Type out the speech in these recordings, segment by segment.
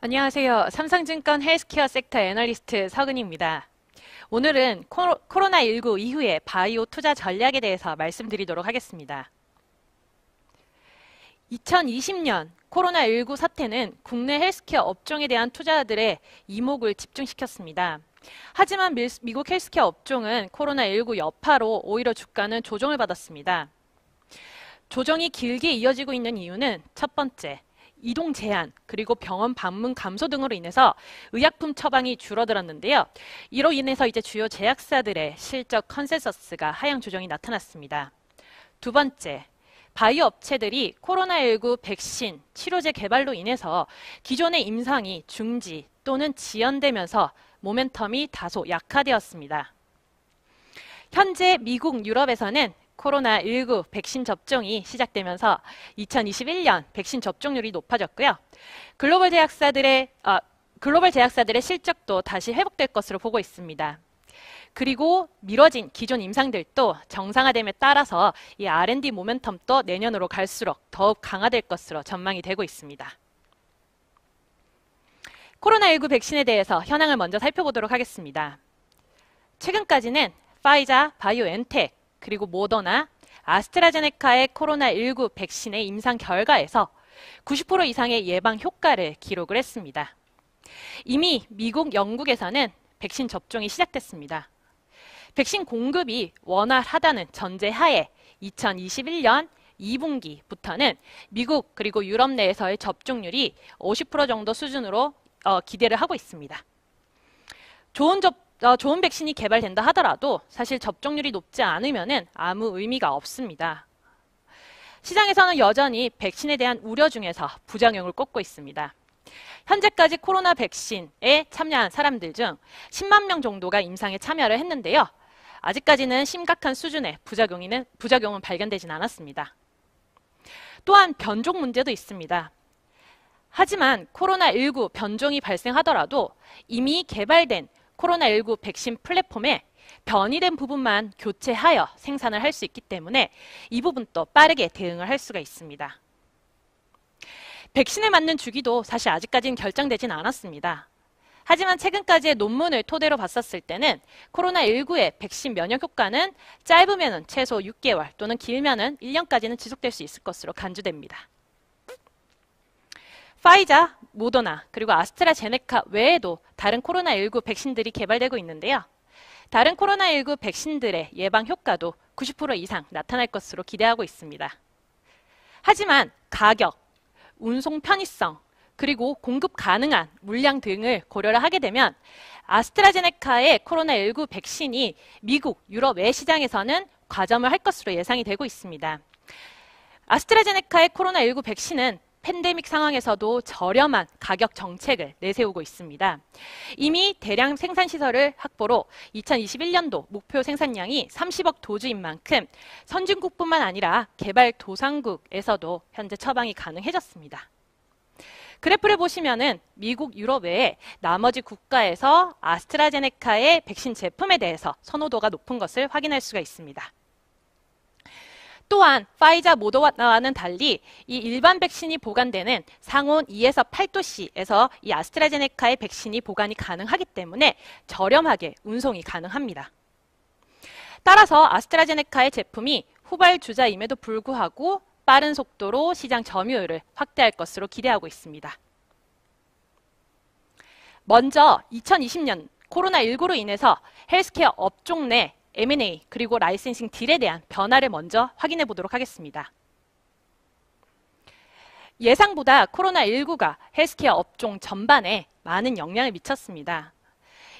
안녕하세요. 삼성증권 헬스케어 섹터 애널리스트 서근입니다. 오늘은 코로나19 이후의 바이오 투자 전략에 대해서 말씀드리도록 하겠습니다. 2020년 코로나19 사태는 국내 헬스케어 업종에 대한 투자들의 이목을 집중시켰습니다. 하지만 미국 헬스케어 업종은 코로나19 여파로 오히려 주가는 조정을 받았습니다. 조정이 길게 이어지고 있는 이유는 첫 번째, 이동 제한, 그리고 병원 방문 감소 등으로 인해서 의약품 처방이 줄어들었는데요. 이로 인해서 이제 주요 제약사들의 실적 컨센서스가 하향 조정이 나타났습니다. 두 번째, 바이오 업체들이 코로나19 백신, 치료제 개발로 인해서 기존의 임상이 중지 또는 지연되면서 모멘텀이 다소 약화되었습니다. 현재 미국, 유럽에서는 코로나19 백신 접종이 시작되면서 2021년 백신 접종률이 높아졌고요. 글로벌 제약사들의 실적도 다시 회복될 것으로 보고 있습니다. 그리고 미뤄진 기존 임상들도 정상화됨에 따라서 이 R&D 모멘텀도 내년으로 갈수록 더욱 강화될 것으로 전망이 되고 있습니다. 코로나19 백신에 대해서 현황을 먼저 살펴보도록 하겠습니다. 최근까지는 파이자, 바이오엔텍, 그리고 모더나, 아스트라제네카의 코로나19 백신의 임상 결과에서 90% 이상의 예방 효과를 기록을 했습니다. 이미 미국, 영국에서는 백신 접종이 시작됐습니다. 백신 공급이 원활하다는 전제하에 2021년 2분기부터는 미국 그리고 유럽 내에서의 접종률이 50% 정도 수준으로 기대를 하고 있습니다. 좋은 백신이 개발된다 하더라도 사실 접종률이 높지 않으면 아무 의미가 없습니다. 시장에서는 여전히 백신에 대한 우려 중에서 부작용을 꼽고 있습니다. 현재까지 코로나 백신에 참여한 사람들 중 10만 명 정도가 임상에 참여를 했는데요. 아직까지는 심각한 수준의 부작용은 발견되진 않았습니다. 또한 변종 문제도 있습니다. 하지만 코로나19 변종이 발생하더라도 이미 개발된 코로나19 백신 플랫폼에 변이된 부분만 교체하여 생산을 할 수 있기 때문에 이 부분도 빠르게 대응을 할 수가 있습니다. 백신에 맞는 주기도 사실 아직까지는 결정되진 않았습니다. 하지만 최근까지의 논문을 토대로 봤었을 때는 코로나19의 백신 면역 효과는 짧으면 최소 6개월 또는 길면 1년까지는 지속될 수 있을 것으로 간주됩니다. 파이자, 모더나, 그리고 아스트라제네카 외에도 다른 코로나19 백신들이 개발되고 있는데요. 다른 코로나19 백신들의 예방 효과도 90% 이상 나타날 것으로 기대하고 있습니다. 하지만 가격, 운송 편의성, 그리고 공급 가능한 물량 등을 고려를 하게 되면 아스트라제네카의 코로나19 백신이 미국, 유럽 외 시장에서는 과점을 할 것으로 예상이 되고 있습니다. 아스트라제네카의 코로나19 백신은 팬데믹 상황에서도 저렴한 가격 정책을 내세우고 있습니다. 이미 대량 생산시설을 확보로 2021년도 목표 생산량이 30억 도주인 만큼 선진국뿐만 아니라 개발도상국에서도 현재 처방이 가능해졌습니다. 그래프를 보시면은 미국, 유럽 외에 나머지 국가에서 아스트라제네카의 백신 제품에 대해서 선호도가 높은 것을 확인할 수가 있습니다. 또한 파이자, 모더나와는 달리 이 일반 백신이 보관되는 상온 2에서 8도씨에서 이 아스트라제네카의 백신이 보관이 가능하기 때문에 저렴하게 운송이 가능합니다. 따라서 아스트라제네카의 제품이 후발주자임에도 불구하고 빠른 속도로 시장 점유율을 확대할 것으로 기대하고 있습니다. 먼저 2020년 코로나19로 인해서 헬스케어 업종 내 M&A 그리고 라이센싱 딜에 대한 변화를 먼저 확인해 보도록 하겠습니다. 예상보다 코로나19가 헬스케어 업종 전반에 많은 영향을 미쳤습니다.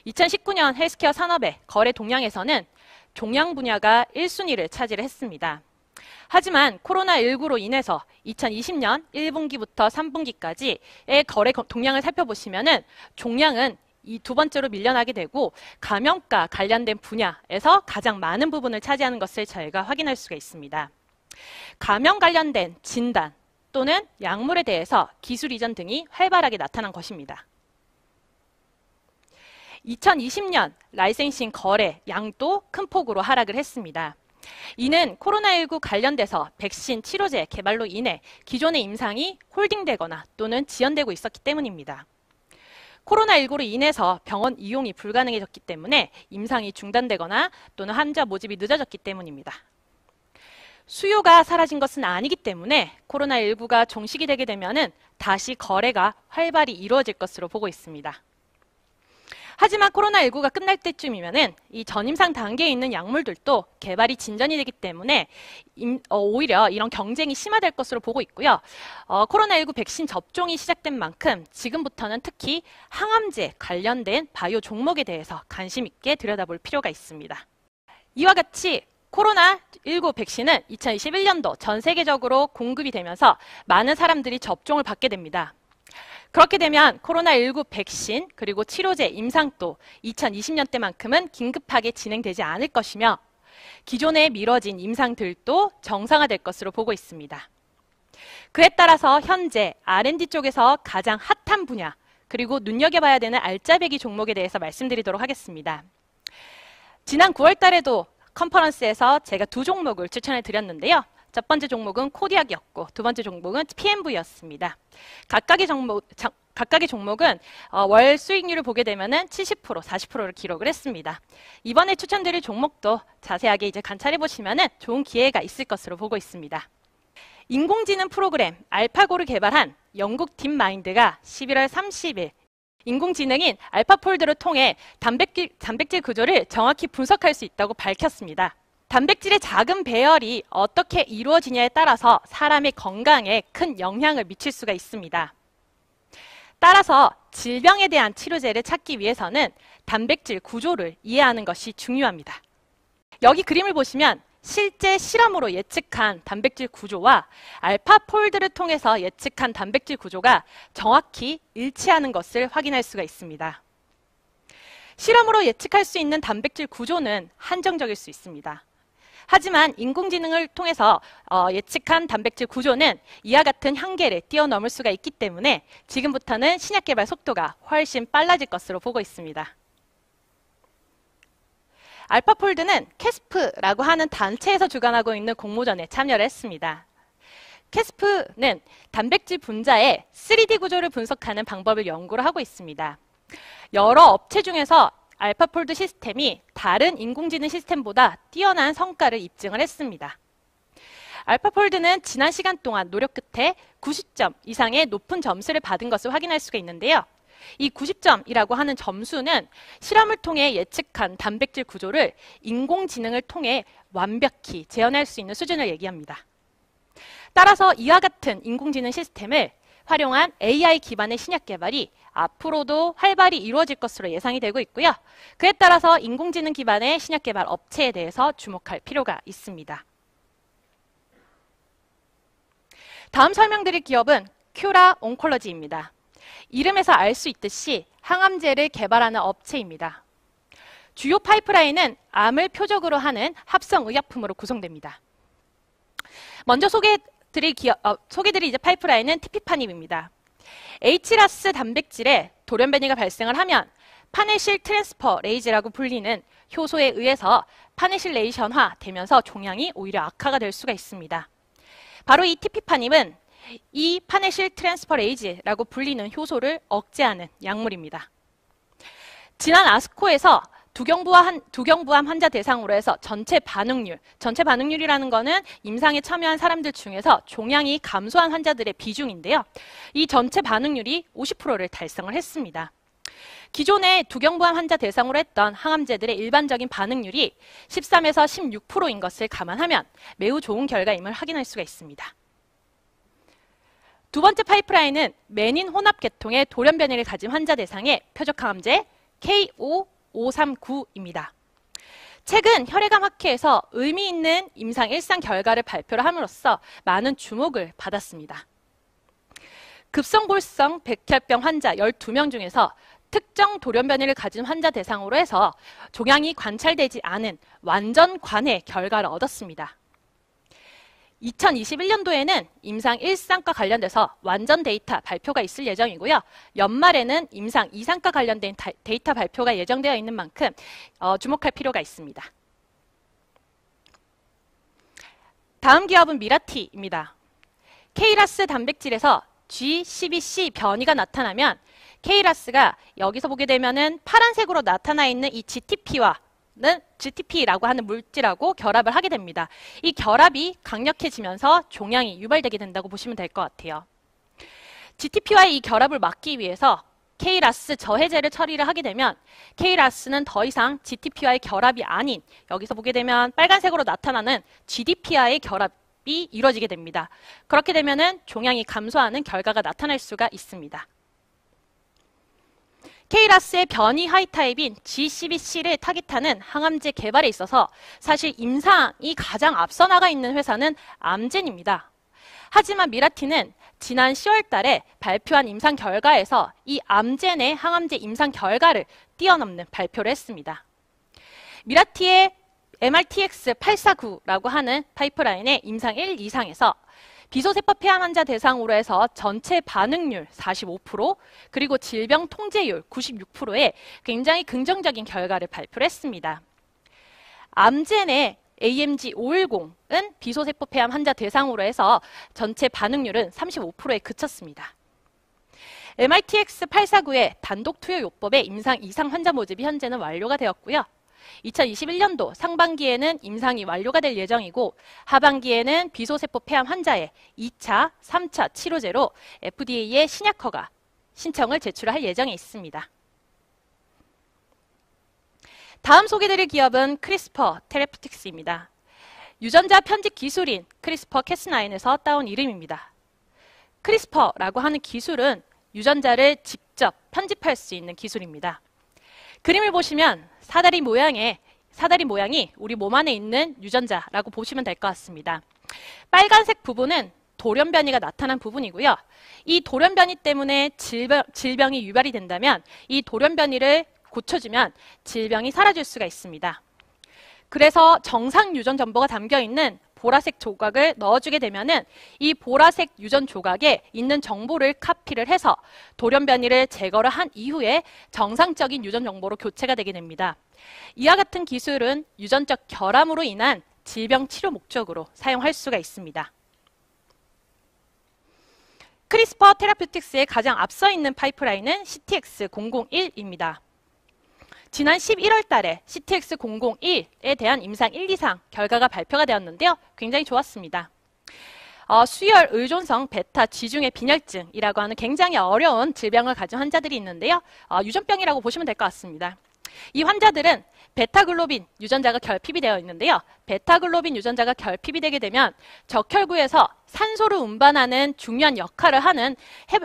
2019년 헬스케어 산업의 거래 동향에서는 종양 분야가 1순위를 차지를 했습니다. 하지만 코로나19로 인해서 2020년 1분기부터 3분기까지의 거래 동향을 살펴보시면은 종양은 이 두 번째로 밀려나게 되고 감염과 관련된 분야에서 가장 많은 부분을 차지하는 것을 저희가 확인할 수가 있습니다. 감염 관련된 진단 또는 약물에 대해서 기술 이전 등이 활발하게 나타난 것입니다. 2020년 라이센싱 거래 양도 큰 폭으로 하락을 했습니다. 이는 코로나19 관련돼서 백신 치료제 개발로 인해 기존의 임상이 홀딩되거나 또는 지연되고 있었기 때문입니다. 코로나19로 인해서 병원 이용이 불가능해졌기 때문에 임상이 중단되거나 또는 환자 모집이 늦어졌기 때문입니다. 수요가 사라진 것은 아니기 때문에 코로나19가 종식이 되게 되면은 다시 거래가 활발히 이루어질 것으로 보고 있습니다. 하지만 코로나19가 끝날 때쯤이면은 이 전임상 단계에 있는 약물들도 개발이 진전이 되기 때문에 오히려 이런 경쟁이 심화될 것으로 보고 있고요. 코로나19 백신 접종이 시작된 만큼 지금부터는 특히 항암제 관련된 바이오 종목에 대해서 관심 있게 들여다볼 필요가 있습니다. 이와 같이 코로나19 백신은 2021년도 전 세계적으로 공급이 되면서 많은 사람들이 접종을 받게 됩니다. 그렇게 되면 코로나19 백신 그리고 치료제 임상도 2020년대만큼은 긴급하게 진행되지 않을 것이며 기존에 미뤄진 임상들도 정상화될 것으로 보고 있습니다. 그에 따라서 현재 R&D 쪽에서 가장 핫한 분야 그리고 눈여겨봐야 되는 알짜배기 종목에 대해서 말씀드리도록 하겠습니다. 지난 9월 달에도 컨퍼런스에서 제가 두 종목을 추천해 드렸는데요. 첫 번째 종목은 코디악이었고 두 번째 종목은 PMV였습니다. 각각의 종목은 월 수익률을 보게 되면은 70%, 40%를 기록을 했습니다. 이번에 추천드릴 종목도 자세하게 이제 관찰해 보시면은 좋은 기회가 있을 것으로 보고 있습니다. 인공지능 프로그램 알파고를 개발한 영국 딥마인드가 11월 30일 인공지능인 알파폴드를 통해 단백질 구조를 정확히 분석할 수 있다고 밝혔습니다. 단백질의 작은 배열이 어떻게 이루어지냐에 따라서 사람의 건강에 큰 영향을 미칠 수가 있습니다. 따라서 질병에 대한 치료제를 찾기 위해서는 단백질 구조를 이해하는 것이 중요합니다. 여기 그림을 보시면 실제 실험으로 예측한 단백질 구조와 알파폴드를 통해서 예측한 단백질 구조가 정확히 일치하는 것을 확인할 수가 있습니다. 실험으로 예측할 수 있는 단백질 구조는 한정적일 수 있습니다. 하지만 인공지능을 통해서 예측한 단백질 구조는 이와 같은 한계를 뛰어넘을 수가 있기 때문에 지금부터는 신약 개발 속도가 훨씬 빨라질 것으로 보고 있습니다. 알파폴드는 캐스프라고 하는 단체에서 주관하고 있는 공모전에 참여를 했습니다. 캐스프는 단백질 분자의 3D 구조를 분석하는 방법을 연구를 하고 있습니다. 여러 업체 중에서 알파폴드 시스템이 다른 인공지능 시스템보다 뛰어난 성과를 입증을 했습니다. 알파폴드는 지난 시간 동안 노력 끝에 90점 이상의 높은 점수를 받은 것을 확인할 수가 있는데요. 이 90점이라고 하는 점수는 실험을 통해 예측한 단백질 구조를 인공지능을 통해 완벽히 재현할 수 있는 수준을 얘기합니다. 따라서 이와 같은 인공지능 시스템을 활용한 AI 기반의 신약 개발이 앞으로도 활발히 이루어질 것으로 예상이 되고 있고요. 그에 따라서 인공지능 기반의 신약 개발 업체에 대해서 주목할 필요가 있습니다. 다음 설명드릴 기업은 큐라 온콜로지입니다. 이름에서 알 수 있듯이 항암제를 개발하는 업체입니다. 주요 파이프라인은 암을 표적으로 하는 합성의약품으로 구성됩니다. 먼저 소개드릴 이제 파이프라인은 티피파닙입니다. H라스 단백질에 돌연 변이가 발생을 하면 파네실 트랜스퍼레이즈라고 불리는 효소에 의해서 파네실레이션화 되면서 종양이 오히려 악화가 될 수가 있습니다. 바로 이 티피파닙은 이 파네실 트랜스퍼레이즈라고 불리는 효소를 억제하는 약물입니다. 지난 아스코에서 두경부암 환자 대상으로 해서 전체 반응률이라는 거는 임상에 참여한 사람들 중에서 종양이 감소한 환자들의 비중인데요. 이 전체 반응률이 50%를 달성을 했습니다. 기존에 두경부암 환자 대상으로 했던 항암제들의 일반적인 반응률이 13에서 16%인 것을 감안하면 매우 좋은 결과임을 확인할 수가 있습니다. 두 번째 파이프라인은 메닌 혼합 계통의 돌연 변이를 가진 환자 대상의 표적 항암제 K5539입니다. 최근 혈액암 학회에서 의미 있는 임상 1상 결과를 발표를 함으로써 많은 주목을 받았습니다. 급성골성 백혈병 환자 12명 중에서 특정 돌연 변이를 가진 환자 대상으로 해서 종양이 관찰되지 않은 완전 관해 결과를 얻었습니다. 2021년도에는 임상 1상과 관련돼서 완전 데이터 발표가 있을 예정이고요. 연말에는 임상 2상과 관련된 데이터 발표가 예정되어 있는 만큼 주목할 필요가 있습니다. 다음 기업은 미라티입니다. K라스 단백질에서 G12C 변이가 나타나면 KRAS가 여기서 보게 되면은 파란색으로 나타나 있는 이 GTP라고 하는 물질하고 결합을 하게 됩니다. 이 결합이 강력해지면서 종양이 유발되게 된다고 보시면 될 것 같아요. GTP와의 이 결합을 막기 위해서 KRAS 저해제를 처리를 하게 되면 KRAS는 더 이상 GTP와의 결합이 아닌 여기서 보게 되면 빨간색으로 나타나는 GDP와의 결합이 이루어지게 됩니다. 그렇게 되면은 종양이 감소하는 결과가 나타날 수가 있습니다. KRAS의 변이 하위 타입인 G12C를 타깃하는 항암제 개발에 있어서 사실 임상이 가장 앞서 나가 있는 회사는 암젠입니다. 하지만 미라티는 지난 10월 달에 발표한 임상 결과에서 이 암젠의 항암제 임상 결과를 뛰어넘는 발표를 했습니다. 미라티의 MRTX849라고 하는 파이프라인의 임상 1 이상에서 비소세포 폐암 환자 대상으로 해서 전체 반응률 45%, 그리고 질병 통제율 96%의 굉장히 긍정적인 결과를 발표를 했습니다. 암젠의 AMG 510은 비소세포 폐암 환자 대상으로 해서 전체 반응률은 35%에 그쳤습니다. MRTX849의 단독 투여 요법의 임상 이상 환자 모집이 현재는 완료가 되었고요. 2021년도 상반기에는 임상이 완료가 될 예정이고 하반기에는 비소세포 폐암 환자의 2차, 3차 치료제로 FDA에 신약 허가 신청을 제출할 예정에 있습니다. 다음 소개드릴 기업은 크리스퍼 테라퓨틱스입니다. 유전자 편집 기술인 크리스퍼 캐스9에서 따온 이름입니다. 크리스퍼라고 하는 기술은 유전자를 직접 편집할 수 있는 기술입니다. 그림을 보시면 사다리 모양이 우리 몸 안에 있는 유전자라고 보시면 될 것 같습니다. 빨간색 부분은 돌연변이가 나타난 부분이고요. 이 돌연변이 때문에 질병이 유발이 된다면 이 돌연변이를 고쳐주면 질병이 사라질 수가 있습니다. 그래서 정상 유전 정보가 담겨있는 보라색 조각을 넣어주게 되면은 이 보라색 유전 조각에 있는 정보를 카피를 해서 돌연변이를 제거를 한 이후에 정상적인 유전 정보로 교체가 되게 됩니다. 이와 같은 기술은 유전적 결함으로 인한 질병 치료 목적으로 사용할 수가 있습니다. 크리스퍼 테라퓨틱스의 가장 앞서 있는 파이프라인은 CTX001입니다. 지난 11월 달에 CTX001에 대한 임상 1, 2상 결과가 발표가 되었는데요. 굉장히 좋았습니다. 수혈 의존성 베타 지중해 빈혈증이라고 하는 굉장히 어려운 질병을 가진 환자들이 있는데요. 유전병이라고 보시면 될 것 같습니다. 이 환자들은 베타글로빈 유전자가 결핍이 되어 있는데요. 베타글로빈 유전자가 결핍이 되게 되면 적혈구에서 산소를 운반하는 중요한 역할을 하는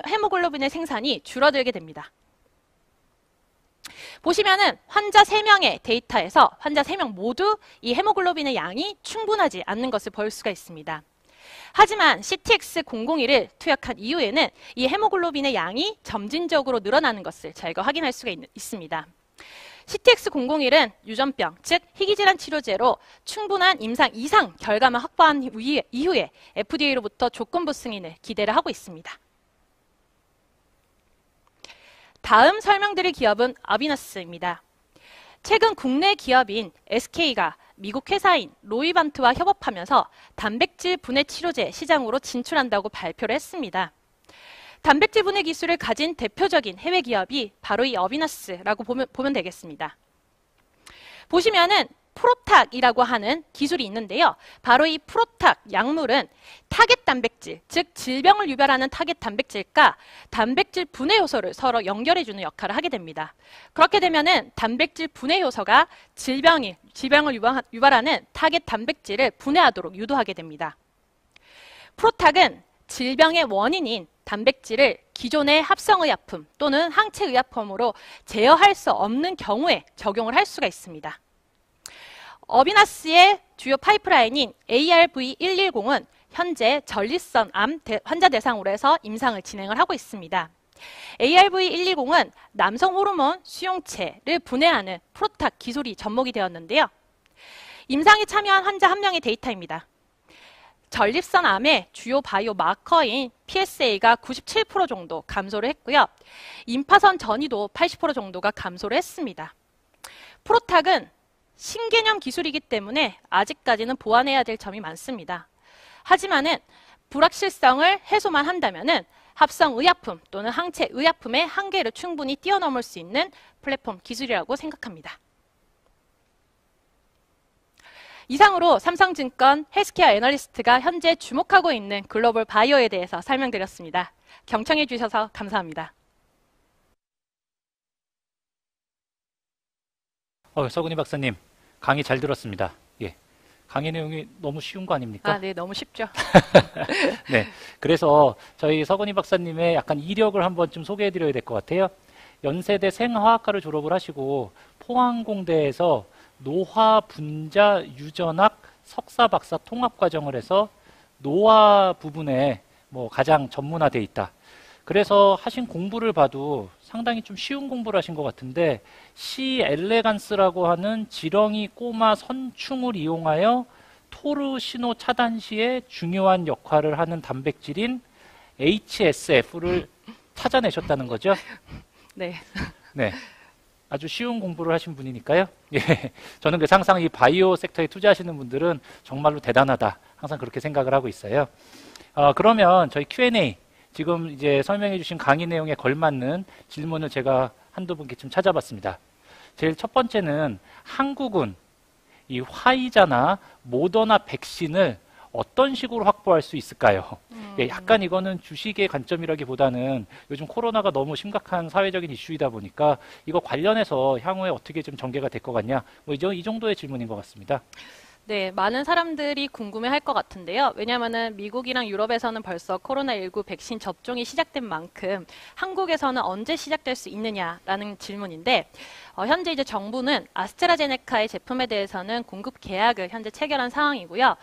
헤모글로빈의 생산이 줄어들게 됩니다. 보시면은 환자 3명의 데이터에서 환자 3명 모두 이 헤모글로빈의 양이 충분하지 않는 것을 볼 수가 있습니다. 하지만 CTX001을 투약한 이후에는 이 헤모글로빈의 양이 점진적으로 늘어나는 것을 저희가 확인할 수가 있습니다. CTX001은 유전병, 즉 희귀질환 치료제로 충분한 임상 이상 결과만 확보한 이후에 FDA로부터 조건부 승인을 기대를 하고 있습니다. 다음 설명드릴 기업은 아비너스입니다. 최근 국내 기업인 SK가 미국 회사인 로이반트와 협업하면서 단백질 분해 치료제 시장으로 진출한다고 발표를 했습니다. 단백질 분해 기술을 가진 대표적인 해외 기업이 바로 이 어비너스라고 보면 되겠습니다. 보시면은 프로탁이라고 하는 기술이 있는데요. 바로 이 프로탁 약물은 타겟 단백질, 즉 질병을 유발하는 타겟 단백질과 단백질 분해 요소를 서로 연결해주는 역할을 하게 됩니다. 그렇게 되면은 단백질 분해 요소가 질병을 유발하는 타겟 단백질을 분해하도록 유도하게 됩니다. 프로탁은 질병의 원인인 단백질을 기존의 합성의약품 또는 항체의약품으로 제어할 수 없는 경우에 적용을 할 수가 있습니다. 어비너스의 주요 파이프라인인 ARV110은 현재 전립선 암 환자 대상으로 해서 임상을 진행을 하고 있습니다. ARV110은 남성 호르몬 수용체를 분해하는 프로탁 기술이 접목이 되었는데요. 임상에 참여한 환자 1명의 데이터입니다. 전립선 암의 주요 바이오 마커인 PSA가 97% 정도 감소를 했고요. 임파선 전이도 80% 정도가 감소를 했습니다. 프로탁은 신개념 기술이기 때문에 아직까지는 보완해야 될 점이 많습니다. 하지만은 불확실성을 해소만 한다면은 합성 의약품 또는 항체 의약품의 한계를 충분히 뛰어넘을 수 있는 플랫폼 기술이라고 생각합니다. 이상으로 삼성증권 헬스케어 애널리스트가 현재 주목하고 있는 글로벌 바이오에 대해서 설명드렸습니다. 경청해 주셔서 감사합니다. 서근희 박사님, 강의 잘 들었습니다. 예. 강의 내용이 너무 쉬운 거 아닙니까? 네, 너무 쉽죠. 네. 그래서 저희 서근희 박사님의 약간 이력을 한번 좀 소개해 드려야 될 것 같아요. 연세대 생화학과를 졸업을 하시고 포항공대에서 노화 분자 유전학 석사 박사 통합 과정을 해서 노화 부분에 가장 전문화돼 있다. 그래서 하신 공부를 봐도 상당히 좀 쉬운 공부를 하신 것 같은데, C 엘레간스라고 하는 지렁이 꼬마 선충을 이용하여 토르 신호 차단 시에 중요한 역할을 하는 단백질인 HSF를 찾아내셨다는 거죠? 네. 네. 아주 쉬운 공부를 하신 분이니까요. 예. 저는 항상 이 바이오 섹터에 투자하시는 분들은 정말로 대단하다. 항상 그렇게 생각을 하고 있어요. 그러면 저희 Q&A, 지금 이제 설명해 주신 강의 내용에 걸맞는 질문을 제가 한두 분께 좀 찾아봤습니다. 제일 첫 번째는 한국은 이 화이자나 모더나 백신을 어떤 식으로 확보할 수 있을까요? 예, 약간 이거는 주식의 관점이라기보다는 요즘 코로나가 너무 심각한 사회적인 이슈이다 보니까 이거 관련해서 향후에 어떻게 좀 전개가 될 것 같냐, 이 정도의 질문인 것 같습니다. 네, 많은 사람들이 궁금해할 것 같은데요. 왜냐하면 미국이랑 유럽에서는 벌써 코로나19 백신 접종이 시작된 만큼 한국에서는 언제 시작될 수 있느냐라는 질문인데, 현재 이제 정부는 아스트라제네카의 제품에 대해서는 공급 계약을 현재 체결한 상황이고요.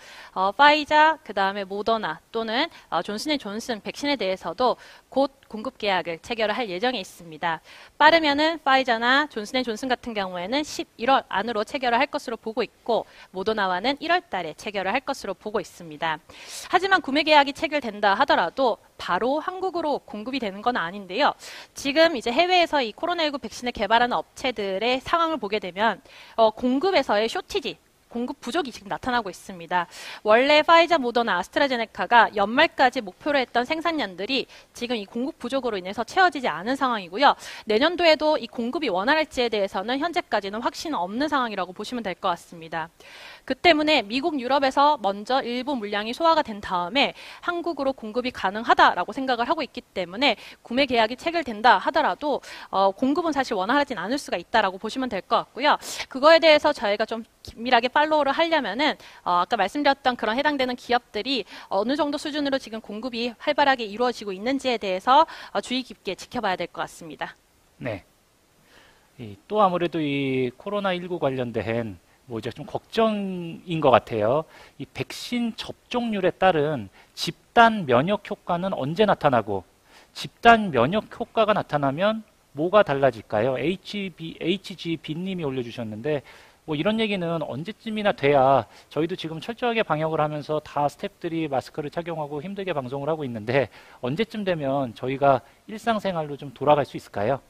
파이자, 그 다음에 모더나 또는 존슨앤존슨 백신에 대해서도 곧 공급 계약을 체결을 할 예정에 있습니다. 빠르면은 파이자나 존슨앤존슨 같은 경우에는 11월 안으로 체결을 할 것으로 보고 있고, 모더나와는 1월 달에 체결을 할 것으로 보고 있습니다. 하지만 구매 계약이 체결된다 하더라도 바로 한국으로 공급이 되는 건 아닌데요. 지금 이제 해외에서 이 코로나19 백신을 개발하는 업체들의 상황을 보게 되면 공급에서의 쇼티지, 공급 부족이 지금 나타나고 있습니다. 원래 파이자, 모더나, 아스트라제네카가 연말까지 목표로 했던 생산량들이 지금 이 공급 부족으로 인해서 채워지지 않은 상황이고요. 내년도에도 이 공급이 원활할지에 대해서는 현재까지는 확신은 없는 상황이라고 보시면 될 것 같습니다. 그 때문에 미국, 유럽에서 먼저 일부 물량이 소화가 된 다음에 한국으로 공급이 가능하다라고 생각을 하고 있기 때문에 구매 계약이 체결된다 하더라도 공급은 사실 원활하진 않을 수가 있다라고 보시면 될 것 같고요. 그거에 대해서 저희가 좀 긴밀하게 팔로우를 하려면은 아까 말씀드렸던 그런 해당되는 기업들이 어느 정도 수준으로 지금 공급이 활발하게 이루어지고 있는지에 대해서 주의 깊게 지켜봐야 될 것 같습니다. 네. 또 아무래도 이 코로나19 관련된 좀 걱정인 것 같아요. 이 백신 접종률에 따른 집단 면역 효과는 언제 나타나고, 집단 면역 효과가 나타나면 뭐가 달라질까요? HGB님이 올려주셨는데, 이런 얘기는 언제쯤이나 돼야, 저희도 지금 철저하게 방역을 하면서 다 스태프들이 마스크를 착용하고 힘들게 방송을 하고 있는데, 언제쯤 되면 저희가 일상생활로 좀 돌아갈 수 있을까요?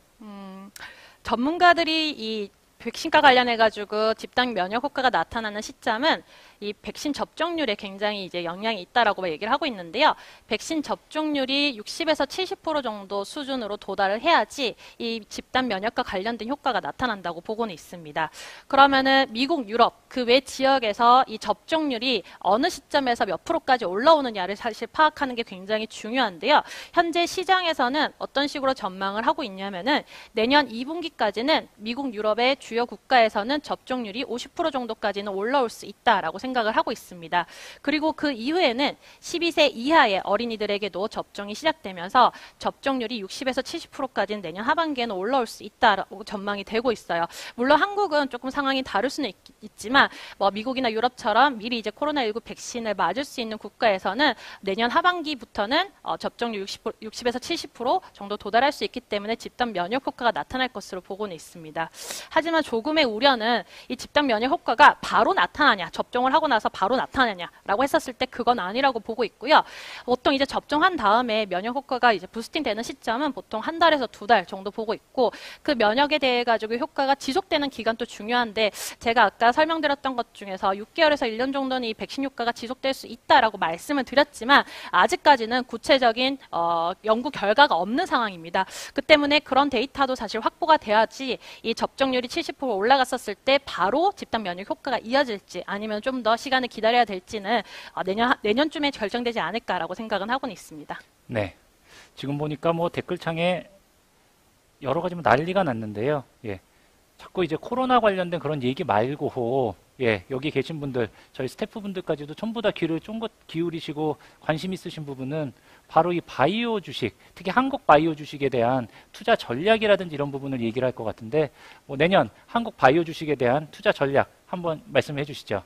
전문가들이 이 백신과 관련해가지고 집단 면역 효과가 나타나는 시점은 이 백신 접종률에 굉장히 이제 영향이 있다라고 얘기를 하고 있는데요. 백신 접종률이 60에서 70% 정도 수준으로 도달을 해야지 이 집단 면역과 관련된 효과가 나타난다고 보고는 있습니다. 그러면은 미국, 유럽 그 외 지역에서 이 접종률이 어느 시점에서 몇 프로까지 올라오느냐를 사실 파악하는 게 굉장히 중요한데요. 현재 시장에서는 어떤 식으로 전망을 하고 있냐면은 내년 2분기까지는 미국, 유럽의 주요 국가에서는 접종률이 50% 정도까지는 올라올 수 있다라고 생각을 하고 있습니다. 그리고 그 이후에는 12세 이하의 어린이들에게도 접종이 시작되면서 접종률이 60에서 70%까지는 내년 하반기에는 올라올 수 있다라고 전망이 되고 있어요. 물론 한국은 조금 상황이 다를 수는 있지만 미국이나 유럽처럼 미리 이제 코로나19 백신을 맞을 수 있는 국가에서는 내년 하반기부터는 접종률 60에서 70% 정도 도달할 수 있기 때문에 집단 면역 효과가 나타날 것으로 보고는 있습니다. 하지만 조금의 우려는 이 집단 면역 효과가 바로 나타나냐, 접종을 하고 나서 바로 나타나냐라고 했었을 때 그건 아니라고 보고 있고요. 보통 이제 접종한 다음에 면역 효과가 이제 부스팅 되는 시점은 보통 한 달에서 두 달 정도 보고 있고, 그 면역에 대해 가지고 효과가 지속되는 기간도 중요한데, 제가 아까 설명드렸던 말씀드렸던 것 중에서 6개월에서 1년 정도는 이 백신 효과가 지속될 수 있다라고 말씀을 드렸지만 아직까지는 구체적인 연구 결과가 없는 상황입니다. 그 때문에 그런 데이터도 사실 확보가 돼야지 이 접종률이 70% 올라갔었을 때 바로 집단 면역 효과가 이어질지 아니면 좀 더 시간을 기다려야 될지는 내년쯤에 결정되지 않을까라고 생각은 하고는 있습니다. 네. 지금 보니까 뭐 댓글창에 여러 가지 난리가 났는데요. 예. 자꾸 이제 코로나 관련된 그런 얘기 말고, 예, 여기 계신 분들, 저희 스태프분들까지도 전부 다 귀를 쫑긋 기울이시고 관심 있으신 부분은 바로 이 바이오 주식, 특히 한국 바이오 주식에 대한 투자 전략이라든지 이런 부분을 얘기를 할 것 같은데, 뭐 내년 한국 바이오 주식에 대한 투자 전략 한번 말씀해 주시죠.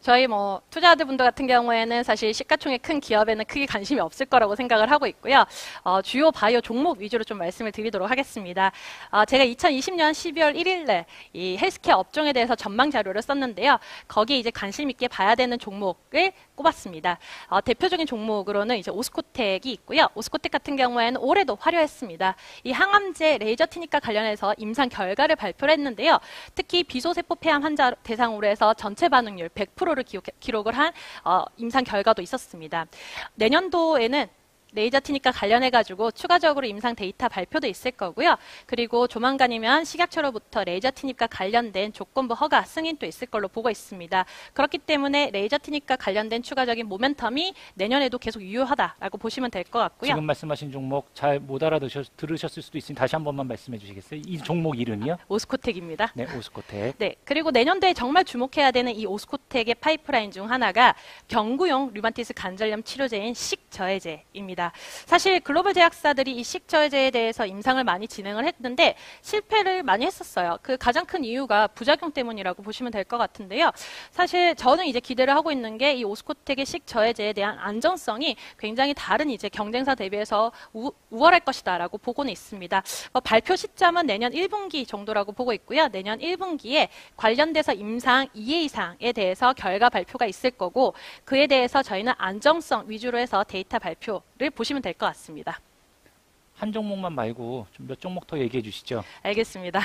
저희 뭐 투자자분들 같은 경우에는 사실 시가총액 큰 기업에는 크게 관심이 없을 거라고 생각을 하고 있고요. 주요 바이오 종목 위주로 좀 말씀을 드리도록 하겠습니다. 제가 2020년 12월 1일에 이 헬스케어 업종에 대해서 전망 자료를 썼는데요. 거기에 이제 관심 있게 봐야 되는 종목을 꼽았습니다. 대표적인 종목으로는 이제 오스코텍이 있고요. 오스코텍 같은 경우에는 올해도 화려했습니다. 이 항암제 레이저 티니까 관련해서 임상 결과를 발표를 했는데요. 특히 비소세포 폐암 환자 대상으로 해서 전체 반응률 100%를 기록을 한 임상 결과도 있었습니다. 내년도에는 레이저 티니까 관련해가지고 추가적으로 임상 데이터 발표도 있을 거고요. 그리고 조만간이면 식약처로부터 레이저 티니까 관련된 조건부 허가 승인도 있을 걸로 보고 있습니다. 그렇기 때문에 레이저 티니까 관련된 추가적인 모멘텀이 내년에도 계속 유효하다라고 보시면 될 것 같고요. 지금 말씀하신 종목 잘 못 알아들으셨을 수도 있으니 다시 한 번만 말씀해 주시겠어요? 이 종목 이름이요? 오스코텍입니다. 네, 오스코텍. 네, 그리고 내년도에 정말 주목해야 되는 이 오스코텍의 파이프라인 중 하나가 경구용 류마티스 관절염 치료제인 식저해제입니다. 사실 글로벌 제약사들이 이 식저해제에 대해서 임상을 많이 진행을 했는데 실패를 많이 했었어요. 그 가장 큰 이유가 부작용 때문이라고 보시면 될 것 같은데요. 사실 저는 이제 기대를 하고 있는 게 이 오스코텍의 식저해제에 대한 안전성이 굉장히 다른 이제 경쟁사 대비해서 우월할 것이다라고 보고는 있습니다. 발표 시점은 내년 1분기 정도라고 보고 있고요. 내년 1분기에 관련돼서 임상 2회 이상에 대해서 결과 발표가 있을 거고 그에 대해서 저희는 안정성 위주로 해서 데이터 발표를 보시면 될 것 같습니다. 한 종목만 말고 좀 몇 종목 더 얘기해 주시죠. 알겠습니다.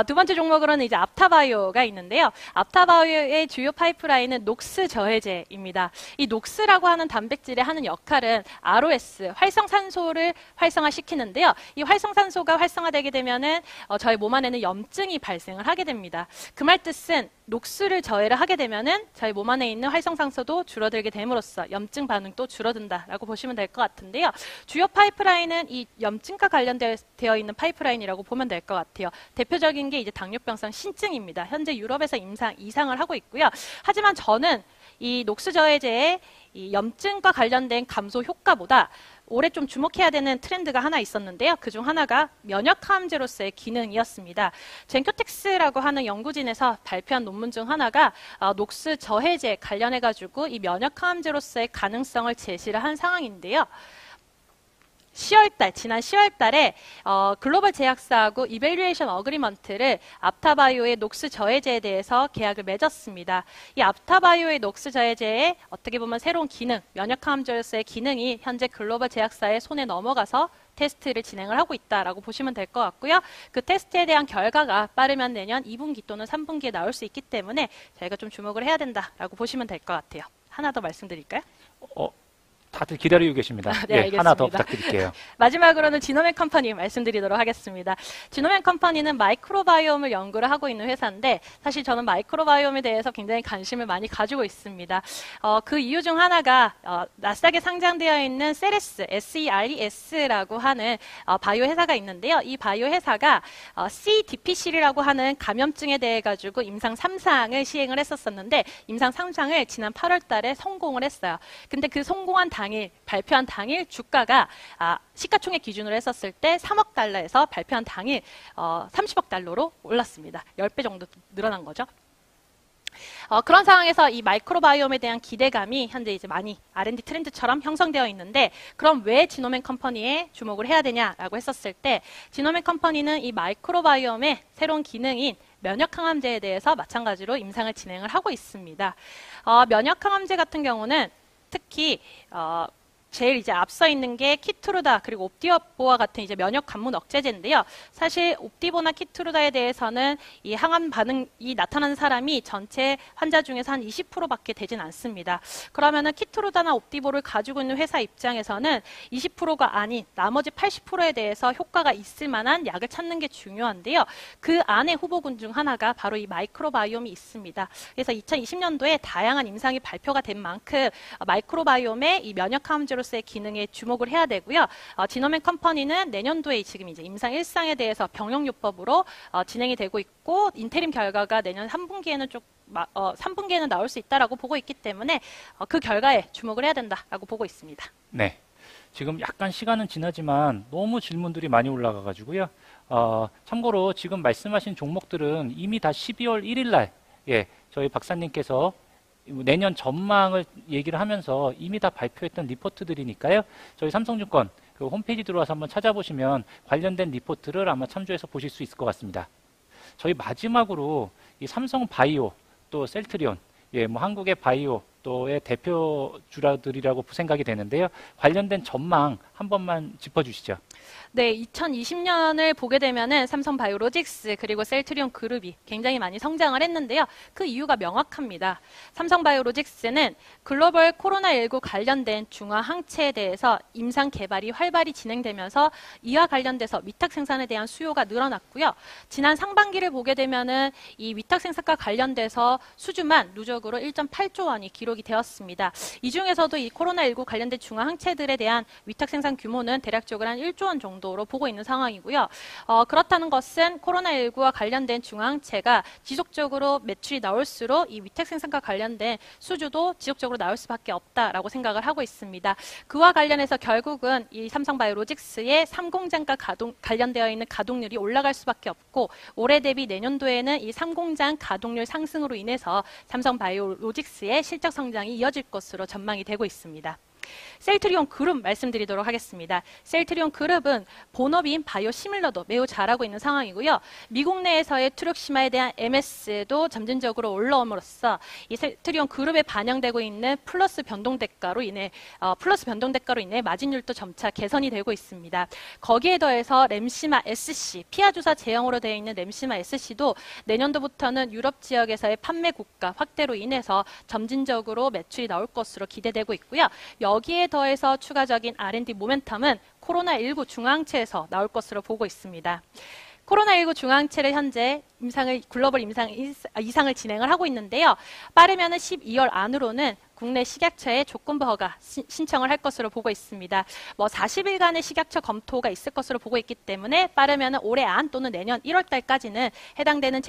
두 번째 종목으로는 이제 apta바이오가 있는데요. apta바이오의 주요 파이프라인은 녹스 저해제입니다. 이 녹스라고 하는 단백질의 하는 역할은 ROS, 활성산소를 활성화시키는데요. 이 활성산소가 활성화되게 되면은 저희 몸 안에는 염증이 발생을 하게 됩니다. 그 말 뜻은 녹수를 저해를 하게 되면은 저희 몸 안에 있는 활성산소도 줄어들게 됨으로써 염증 반응도 줄어든다라고 보시면 될 것 같은데요. 주요 파이프라인은 이 염증과 관련되어 있는 파이프라인이라고 보면 될 것 같아요. 대표적인 게 이제 당뇨병성 신증입니다. 현재 유럽에서 임상 2상을 하고 있고요. 하지만 저는 이 녹수 저해제의 이 염증과 관련된 감소 효과보다 올해 좀 주목해야 되는 트렌드가 하나 있었는데요. 그중 하나가 면역항암제로서의 기능이었습니다. 젠큐텍스라고 하는 연구진에서 발표한 논문 중 하나가 녹스 저해제 관련해가지고 이 면역항암제로서의 가능성을 제시를 한 상황인데요. 지난 10월달에 글로벌 제약사하고 이밸류에이션 어그리먼트를 apta바이오의 녹스 저해제에 대해서 계약을 맺었습니다. 이 apta바이오의 녹스 저해제의 어떻게 보면 새로운 기능, 면역항암제로서의 기능이 현재 글로벌 제약사의 손에 넘어가서 테스트를 진행을 하고 있다라고 보시면 될 것 같고요. 그 테스트에 대한 결과가 빠르면 내년 2분기 또는 3분기에 나올 수 있기 때문에 저희가 좀 주목을 해야 된다라고 보시면 될 것 같아요. 하나 더 말씀드릴까요? 다들 기다리고 계십니다. 네, 예, 하나 더 부탁드릴게요. 마지막으로는 지노맨 컴퍼니 말씀드리도록 하겠습니다. 지노맨 컴퍼니는 마이크로바이옴을 연구를 하고 있는 회사인데 사실 저는 마이크로바이옴에 대해서 굉장히 관심을 많이 가지고 있습니다. 그 이유 중 하나가 나스닥에 상장되어 있는 세레스, SERES라고 하는 바이오 회사가 있는데요. 이 바이오 회사가 CDPC라고 하는 감염증에 대해 가지고 임상 3상을 시행을 했었는데 임상 3상을 지난 8월 달에 성공을 했어요. 근데 그 성공한 발표한 당일 주가가 시가총액 기준으로 했었을 때 3억 달러에서 발표한 당일 30억 달러로 올랐습니다. 10배 정도 늘어난 거죠. 그런 상황에서 이 마이크로바이옴에 대한 기대감이 현재 이제 많이 R&D 트렌드처럼 형성되어 있는데 그럼 왜 지노맨 컴퍼니에 주목을 해야 되냐라고 했었을 때 지노맨 컴퍼니는 이 마이크로바이옴의 새로운 기능인 면역항암제에 대해서 마찬가지로 임상을 진행을 하고 있습니다. 면역항암제 같은 경우는 특히 제일 이제 앞서 있는 게 키트루다 그리고 옵디보와 같은 이제 면역 관문 억제제인데요. 사실 옵디보나 키트루다에 대해서는 이 항암 반응이 나타나는 사람이 전체 환자 중에서 한 20%밖에 되진 않습니다. 그러면은 키트루다나 옵디보를 가지고 있는 회사 입장에서는 20%가 아닌 나머지 80%에 대해서 효과가 있을 만한 약을 찾는 게 중요한데요. 그 안에 후보군 중 하나가 바로 이 마이크로바이옴이 있습니다. 그래서 2020년도에 다양한 임상이 발표가 된 만큼 마이크로바이옴의 이 면역 항암제로서의 기능에 주목을 해야 되고요. 지노맨 컴퍼니는 내년도에 지금 이제 임상 1상에 대해서 병용요법으로 진행이 되고 있고 인테림 결과가 내년 3분기에는 3분기에는 나올 수 있다라고 보고 있기 때문에 그 결과에 주목을 해야 된다라고 보고 있습니다. 네. 지금 약간 시간은 지나지만 너무 질문들이 많이 올라가가지고요. 참고로 지금 말씀하신 종목들은 이미 다 12월 1일 날, 예, 저희 박사님께서 내년 전망을 얘기를 하면서 이미 다 발표했던 리포트들이니까요. 저희 삼성증권 그 홈페이지 들어와서 한번 찾아보시면 관련된 리포트를 아마 참조해서 보실 수 있을 것 같습니다. 저희 마지막으로 이 삼성바이오 또 셀트리온, 예, 뭐 한국의 바이오 또의 대표주라들이라고 생각이 되는데요. 관련된 전망 한 번만 짚어주시죠. 네, 2020년을 보게 되면은 삼성바이오로직스 그리고 셀트리온 그룹이 굉장히 많이 성장을 했는데요. 그 이유가 명확합니다. 삼성바이오로직스는 글로벌 코로나19 관련된 중화항체에 대해서 임상 개발이 활발히 진행되면서 이와 관련돼서 위탁 생산에 대한 수요가 늘어났고요. 지난 상반기를 보게 되면은 이 위탁 생산과 관련돼서 수주만 누적으로 1.8조 원이 기록이 되었습니다. 이 중에서도 이 코로나19 관련된 중화항체들에 대한 위탁 생산 규모는 대략적으로 한 1조 원 정도로 보고 있는 상황이고요. 그렇다는 것은 코로나19와 관련된 중화항체가 지속적으로 매출이 나올수록 이 위탁 생산과 관련된 수주도 지속적으로 나올 수밖에 없다라고 생각을 하고 있습니다. 그와 관련해서 결국은 이 삼성바이오로직스의 3공장과 관련되어 있는 가동률이 올라갈 수밖에 없고 올해 대비 내년도에는 이 3공장 가동률 상승으로 인해서 삼성바이오로직스의 실적 성장이 이어질 것으로 전망이 되고 있습니다. 셀트리온 그룹 말씀드리도록 하겠습니다. 셀트리온 그룹은 본업인 바이오시밀러도 매우 잘하고 있는 상황이고요. 미국 내에서의 투력시마에 대한 MS도 점진적으로 올라옴으로써 이 셀트리온 그룹에 반영되고 있는 플러스 변동 대가로 인해 마진율도 점차 개선이 되고 있습니다. 거기에 더해서 램시마 SC, 피하 주사 제형으로 되어 있는 램시마 SC도 내년도부터는 유럽 지역에서의 판매 국가 확대로 인해서 점진적으로 매출이 나올 것으로 기대되고 있고요. 여기에 더해서 추가적인 R&D 모멘텀은 코로나19 중화항체에서 나올 것으로 보고 있습니다. 코로나19 중화항체를 현재 글로벌 이상을 진행을 하고 있는데요. 빠르면 12월 안으로는 국내 식약처에 조건부 허가 신청을 할 것으로 보고 있습니다. 40일간의 식약처 검토가 있을 것으로 보고 있기 때문에 빠르면 올해 안 또는 내년 1월 달까지는 해당되는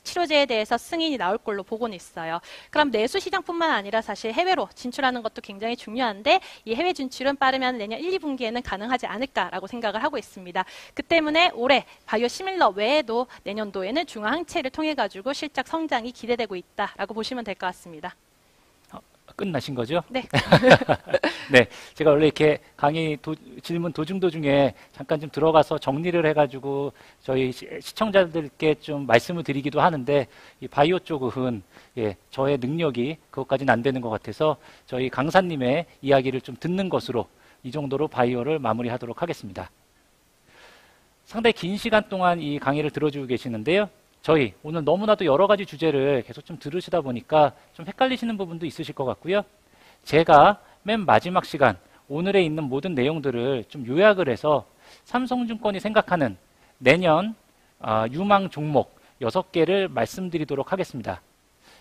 치료제에 대해서 승인이 나올 걸로 보고는 있어요. 그럼 내수 시장뿐만 아니라 사실 해외로 진출하는 것도 굉장히 중요한데 이 해외 진출은 빠르면 내년 1, 2분기에는 가능하지 않을까라고 생각을 하고 있습니다. 그 때문에 올해 바이오시밀러 외에도 내년도에는 중화항체를 통해 가지고 실적 성장이 기대되고 있다라고 보시면 될 것 같습니다. 끝나신 거죠? 네. 네, 제가 원래 이렇게 강의 질문 도중에 잠깐 좀 들어가서 정리를 해가지고 저희 시청자들께 좀 말씀을 드리기도 하는데 이 바이오 쪽은 예, 저의 능력이 그것까지는 안 되는 것 같아서 저희 강사님의 이야기를 좀 듣는 것으로 이 정도로 바이오를 마무리하도록 하겠습니다. 상당히 긴 시간 동안 이 강의를 들어주고 계시는데요. 저희 오늘 너무나도 여러 가지 주제를 계속 좀 들으시다 보니까 좀 헷갈리시는 부분도 있으실 것 같고요. 제가 맨 마지막 시간 오늘에 있는 모든 내용들을 좀 요약을 해서 삼성증권이 생각하는 내년 유망 종목 6개를 말씀드리도록 하겠습니다.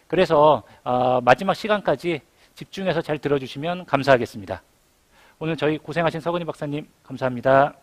그래서 마지막 시간까지 집중해서 잘 들어주시면 감사하겠습니다. 오늘 저희 고생하신 서건희 박사님 감사합니다.